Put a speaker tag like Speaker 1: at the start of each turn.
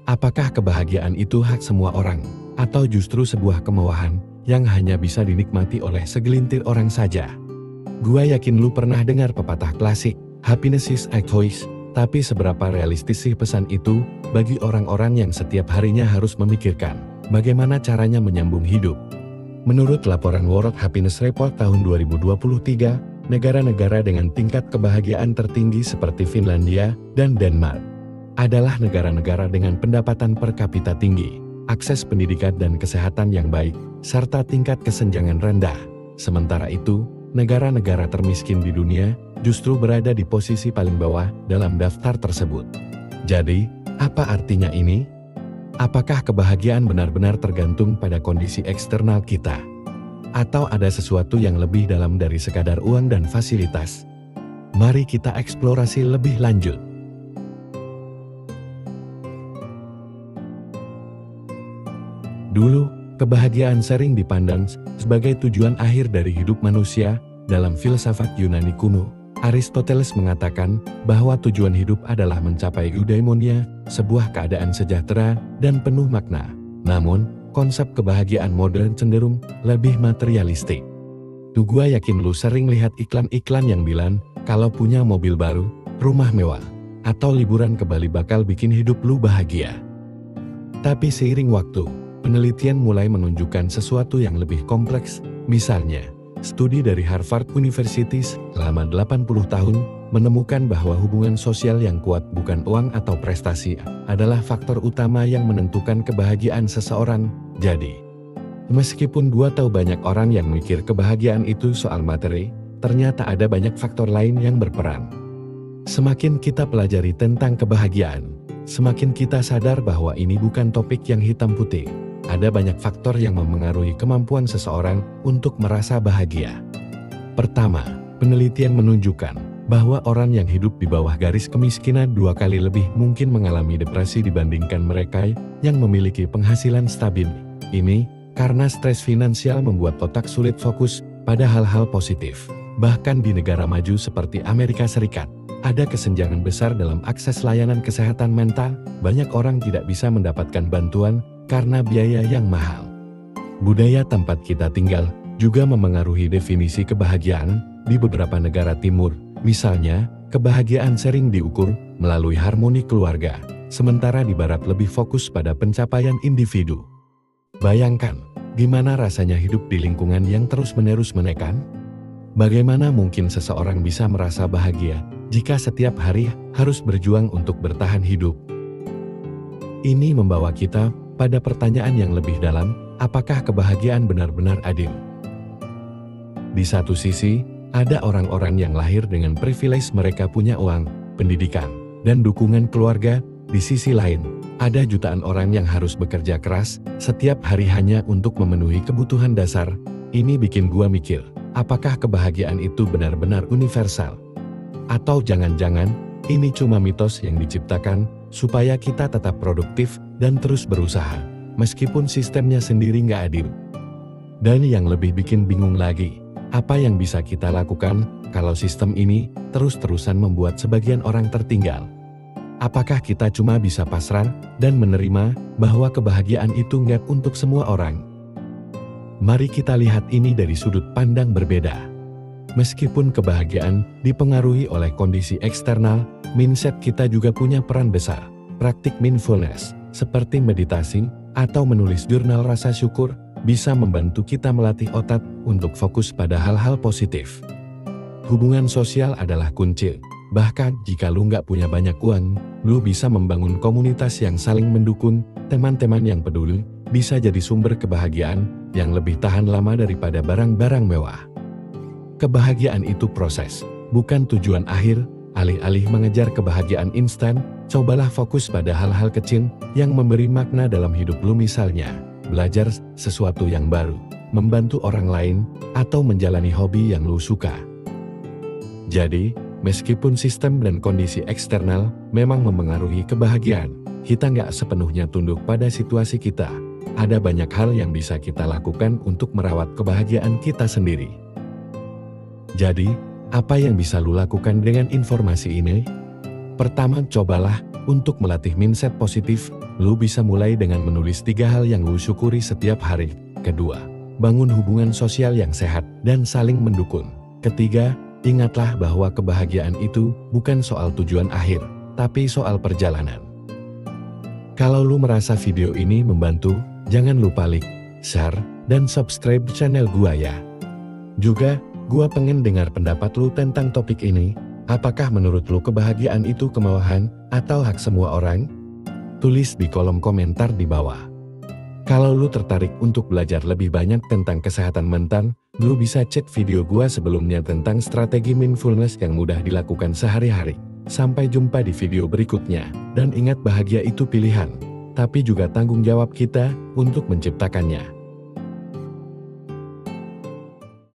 Speaker 1: Apakah kebahagiaan itu hak semua orang, atau justru sebuah kemewahan yang hanya bisa dinikmati oleh segelintir orang saja? Gua yakin lu pernah dengar pepatah klasik, happiness is a choice, tapi seberapa realistis sih pesan itu bagi orang-orang yang setiap harinya harus memikirkan bagaimana caranya menyambung hidup? Menurut laporan World Happiness Report tahun 2023, negara-negara dengan tingkat kebahagiaan tertinggi seperti Finlandia dan Denmark adalah negara-negara dengan pendapatan per kapita tinggi, akses pendidikan dan kesehatan yang baik, serta tingkat kesenjangan rendah. Sementara itu, negara-negara termiskin di dunia justru berada di posisi paling bawah dalam daftar tersebut. Jadi, apa artinya ini? Apakah kebahagiaan benar-benar tergantung pada kondisi eksternal kita? Atau ada sesuatu yang lebih dalam dari sekadar uang dan fasilitas? Mari kita eksplorasi lebih lanjut. Dulu, kebahagiaan sering dipandang sebagai tujuan akhir dari hidup manusia. Dalam filsafat Yunani kuno, Aristoteles mengatakan bahwa tujuan hidup adalah mencapai eudaimonia, sebuah keadaan sejahtera dan penuh makna. Namun, konsep kebahagiaan modern cenderung lebih materialistik. Tuh gua yakin lu sering lihat iklan-iklan yang bilang, kalau punya mobil baru, rumah mewah, atau liburan ke Bali bakal bikin hidup lu bahagia. Tapi seiring waktu, penelitian mulai menunjukkan sesuatu yang lebih kompleks. Misalnya, studi dari Harvard University selama 80 tahun menemukan bahwa hubungan sosial yang kuat, bukan uang atau prestasi, adalah faktor utama yang menentukan kebahagiaan seseorang. Jadi, meskipun gua tahu banyak orang yang mikir kebahagiaan itu soal materi, ternyata ada banyak faktor lain yang berperan. Semakin kita pelajari tentang kebahagiaan, semakin kita sadar bahwa ini bukan topik yang hitam putih. Ada banyak faktor yang memengaruhi kemampuan seseorang untuk merasa bahagia. Pertama, penelitian menunjukkan bahwa orang yang hidup di bawah garis kemiskinan 2 kali lebih mungkin mengalami depresi dibandingkan mereka yang memiliki penghasilan stabil. Ini karena stres finansial membuat otak sulit fokus pada hal-hal positif. Bahkan di negara maju seperti Amerika Serikat, ada kesenjangan besar dalam akses layanan kesehatan mental. Banyak orang tidak bisa mendapatkan bantuan karena biaya yang mahal. Budaya tempat kita tinggal juga memengaruhi definisi kebahagiaan. Di beberapa negara timur, misalnya, kebahagiaan sering diukur melalui harmoni keluarga, sementara di barat lebih fokus pada pencapaian individu. Bayangkan, gimana rasanya hidup di lingkungan yang terus-menerus menekan? Bagaimana mungkin seseorang bisa merasa bahagia jika setiap hari harus berjuang untuk bertahan hidup? Ini membawa kita pada pertanyaan yang lebih dalam, apakah kebahagiaan benar-benar adil? Di satu sisi, ada orang-orang yang lahir dengan privilege, mereka punya uang, pendidikan, dan dukungan keluarga. Di sisi lain, ada jutaan orang yang harus bekerja keras setiap hari hanya untuk memenuhi kebutuhan dasar. Ini bikin gua mikir, apakah kebahagiaan itu benar-benar universal? Atau jangan-jangan, ini cuma mitos yang diciptakan supaya kita tetap produktif dan terus berusaha, meskipun sistemnya sendiri nggak adil. Dan yang lebih bikin bingung lagi, apa yang bisa kita lakukan kalau sistem ini terus-terusan membuat sebagian orang tertinggal? Apakah kita cuma bisa pasrah dan menerima bahwa kebahagiaan itu nggak untuk semua orang? Mari kita lihat ini dari sudut pandang berbeda. Meskipun kebahagiaan dipengaruhi oleh kondisi eksternal, mindset kita juga punya peran besar. Praktik mindfulness, seperti meditasi atau menulis jurnal rasa syukur, bisa membantu kita melatih otak untuk fokus pada hal-hal positif. Hubungan sosial adalah kunci. Bahkan jika lu nggak punya banyak uang, lu bisa membangun komunitas yang saling mendukung. Teman-teman yang peduli bisa jadi sumber kebahagiaan yang lebih tahan lama daripada barang-barang mewah. Kebahagiaan itu proses, bukan tujuan akhir. Alih-alih mengejar kebahagiaan instan, cobalah fokus pada hal-hal kecil yang memberi makna dalam hidup lu, misalnya belajar sesuatu yang baru, membantu orang lain, atau menjalani hobi yang lu suka. Jadi, meskipun sistem dan kondisi eksternal memang memengaruhi kebahagiaan, kita nggak sepenuhnya tunduk pada situasi kita. Ada banyak hal yang bisa kita lakukan untuk merawat kebahagiaan kita sendiri. Jadi, apa yang bisa lu lakukan dengan informasi ini? Pertama, cobalah untuk melatih mindset positif. Lu bisa mulai dengan menulis 3 hal yang lu syukuri setiap hari. Kedua, bangun hubungan sosial yang sehat dan saling mendukung. Ketiga, ingatlah bahwa kebahagiaan itu bukan soal tujuan akhir, tapi soal perjalanan. Kalau lu merasa video ini membantu, jangan lupa like, share, dan subscribe channel gua ya. Juga, gua pengen dengar pendapat lu tentang topik ini. Apakah menurut lu kebahagiaan itu kemauan atau hak semua orang? Tulis di kolom komentar di bawah. Kalau lu tertarik untuk belajar lebih banyak tentang kesehatan mental, lu bisa cek video gua sebelumnya tentang strategi mindfulness yang mudah dilakukan sehari-hari. Sampai jumpa di video berikutnya, dan ingat bahagia itu pilihan, tapi juga tanggung jawab kita untuk menciptakannya.